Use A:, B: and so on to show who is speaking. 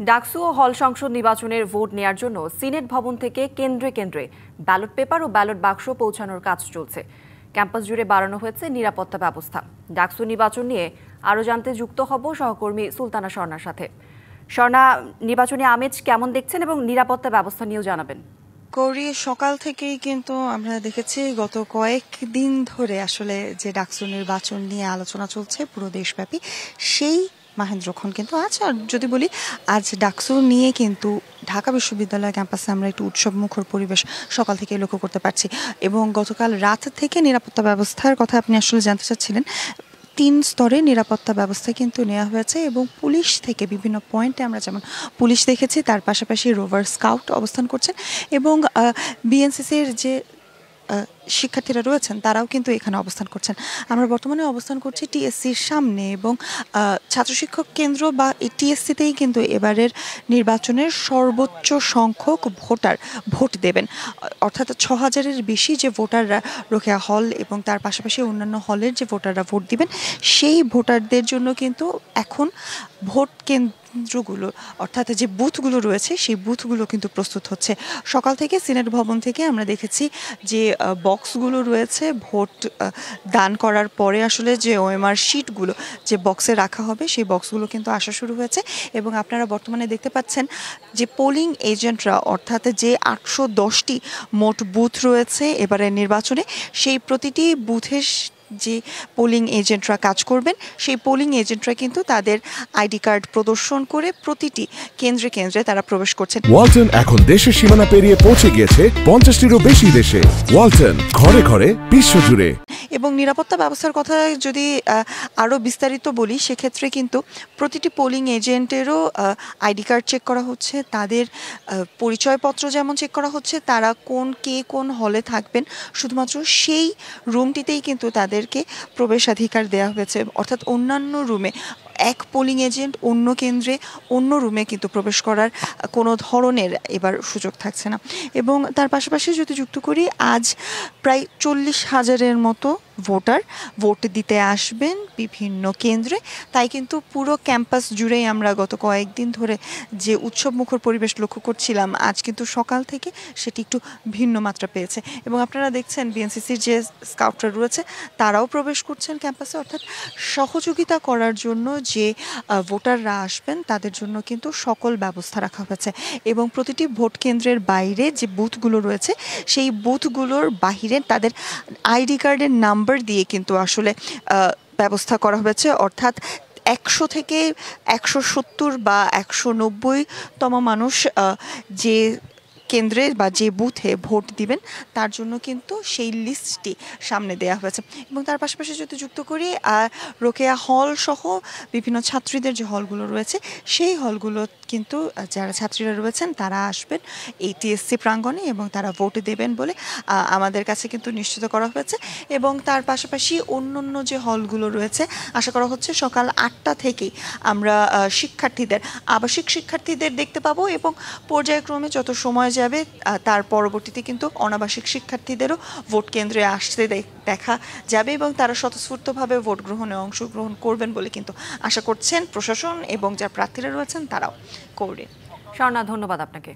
A: ডাকসু ও হল সংসদ নির্বাচনের ভোট নেয়ার জন্য সিনেট ভবন থেকে কেন্দ্রে কেন্দ্রে ব্যালট পেপার ও ব্যালট বাক্স পৌঁছানোর কাজ চলছে। ক্যাম্পাস জুড়ে বাড়ানো হয়েছে নিরাপত্তা ব্যবস্থা। ডাকসু নির্বাচন নিয়ে আরও জানতে যুক্ত হব সহকর্মী সুলতানা স্বর্ণার সাথে। স্বর্ণা, নির্বাচনী আমেজ কেমন দেখছেন এবং নিরাপত্তা ব্যবস্থা নিয়েও জানাবেন।
B: গৌরী, সকাল থেকেই কিন্তু আমরা দেখেছি গত কয়েকদিন ধরে আসলে যে ডাকসু নির্বাচন নিয়ে আলোচনা চলছে পুরো দেশব্যাপী, সেই মাহেন্দ্রক্ষণ কিন্তু আজ যদি বলি আজ ডাকসু নিয়ে কিন্তু ঢাকা বিশ্ববিদ্যালয় ক্যাম্পাসে আমরা একটু উৎসব মুখর পরিবেশ সকাল থেকে লক্ষ্য করতে পারছি। এবং গতকাল রাত থেকে নিরাপত্তা ব্যবস্থার কথা আপনি আসলে জানতে চাচ্ছিলেন। 3 স্তরে নিরাপত্তা ব্যবস্থা কিন্তু নেওয়া হয়েছে এবং পুলিশ থেকে বিভিন্ন পয়েন্টে আমরা যেমন পুলিশ দেখেছি, তার পাশাপাশি রোভার স্কাউট অবস্থান করছেন এবং বিএনসিসির যে শিক্ষার্থীরা রয়েছেন তারাও কিন্তু এখানে অবস্থান করছেন। আমরা বর্তমানে অবস্থান করছি টিএসসির সামনে এবং ছাত্র শিক্ষক কেন্দ্র বা এই টিএসসিতেই কিন্তু এবারের নির্বাচনের সর্বোচ্চ সংখ্যক ভোটার ভোট দেবেন। অর্থাৎ 6000-এর বেশি যে ভোটাররা রোকেয়া হল এবং তার পাশাপাশি অন্যান্য হলের যে ভোটাররা ভোট দিবেন, সেই ভোটারদের জন্য কিন্তু এখন ভোট কেন্দ্রগুলো অর্থাৎ যে বুথগুলো রয়েছে সেই বুথগুলো কিন্তু প্রস্তুত হচ্ছে। সকাল থেকে সিনেট ভবন থেকে আমরা দেখেছি যে বক্সগুলো রয়েছে ভোট দান করার পরে আসলে যে ওএমআর শিটগুলো যে বক্সে রাখা হবে সেই বক্সগুলো কিন্তু আসা শুরু হয়েছে। এবং আপনারা বর্তমানে দেখতে পাচ্ছেন যে পোলিং এজেন্টরা অর্থাৎ যে 810টি মোট বুথ রয়েছে এবারে নির্বাচনে, সেই প্রতিটি বুথের যে পোলিং এজেন্টরা কাজ করবেন সেই পোলিং এজেন্টরা কিন্তু তাদের আইডি কার্ড প্রদর্শন করে প্রতিটি কেন্দ্রে কেন্দ্রে তারা প্রবেশ করছেন।
C: ওয়ালটন এখন দেশের সীমানা পেরিয়ে পৌঁছে গিয়েছে 50টিরও বেশি দেশে। ওয়ালটন, ঘরে ঘরে বিশ্বজুড়ে।
B: এবং নিরাপত্তা ব্যবস্থার কথা যদি আরও বিস্তারিত বলি, সেক্ষেত্রে কিন্তু প্রতিটি পোলিং এজেন্টেরও আইডি কার্ড চেক করা হচ্ছে, তাদের পরিচয়পত্র যেমন চেক করা হচ্ছে, তারা কে কোন হলে থাকবেন শুধুমাত্র সেই রুমটিতেই কিন্তু তাদেরকে প্রবেশাধিকার দেওয়া হয়েছে। অর্থাৎ অন্যান্য রুমে এক পোলিং এজেন্ট অন্য কেন্দ্রে অন্য রুমে কিন্তু প্রবেশ করার কোনো ধরনের এবার সুযোগ থাকছে না। এবং তার পাশাপাশি যদি যুক্ত করি, আজ প্রায় 40,000-এর মতো ভোটার ভোট দিতে আসবেন বিভিন্ন কেন্দ্রে। তাই কিন্তু পুরো ক্যাম্পাস জুড়েই আমরা গত কয়েকদিন ধরে যে উৎসব মুখর পরিবেশ লক্ষ্য করছিলাম, আজ কিন্তু সকাল থেকে সেটি একটু ভিন্ন মাত্রা পেয়েছে। এবং আপনারা দেখছেন বিএনসিসির যে স্কাউটরা রয়েছে তারাও প্রবেশ করছেন ক্যাম্পাসে। অর্থাৎ সহযোগিতা করার জন্য যে ভোটাররা আসবেন তাদের জন্য কিন্তু সকল ব্যবস্থা রাখা হয়েছে। এবং প্রতিটি ভোট কেন্দ্রের বাইরে যে বুথগুলো রয়েছে সেই বুথগুলোর বাহিরে তাদের আইডি কার্ডের নাম্বার দিয়ে কিন্তু আসলে ব্যবস্থা করা হয়েছে। অর্থাৎ 100 থেকে 170 বা 190তম মানুষ যে কেন্দ্রে বা যে বুথে ভোট দিবেন তার জন্য কিন্তু সেই লিস্টটি সামনে দেওয়া হয়েছে। এবং তার পাশাপাশি যদি যুক্ত করি রোকেয়া হল সহ বিভিন্ন ছাত্রীদের যে হলগুলো রয়েছে সেই হলগুলো কিন্তু যারা ছাত্রীরা রয়েছেন তারা আসবেন এই টিএসসি প্রাঙ্গণে এবং তারা ভোট দেবেন বলে আমাদের কাছে কিন্তু নিশ্চিত করা হয়েছে। এবং তার পাশাপাশি অন্য যে হলগুলো রয়েছে আশা করা হচ্ছে সকাল 8টা থেকেই আমরা আবাসিক শিক্ষার্থীদের দেখতে পাবো এবং পর্যায়ক্রমে যত সময় যাবে তার পরবর্তীতে কিন্তু অনাবাসিক শিক্ষার্থীদেরও ভোট কেন্দ্রে আসতে দেখা যাবে এবং তারা স্বতঃস্ফূর্তভাবে ভোট গ্রহণে অংশগ্রহণ করবেন বলে কিন্তু আশা করছেন প্রশাসন এবং যারা প্রার্থীরা রয়েছেন তারাও করবেন।
A: স্বর্ণা, ধন্যবাদ আপনাকে।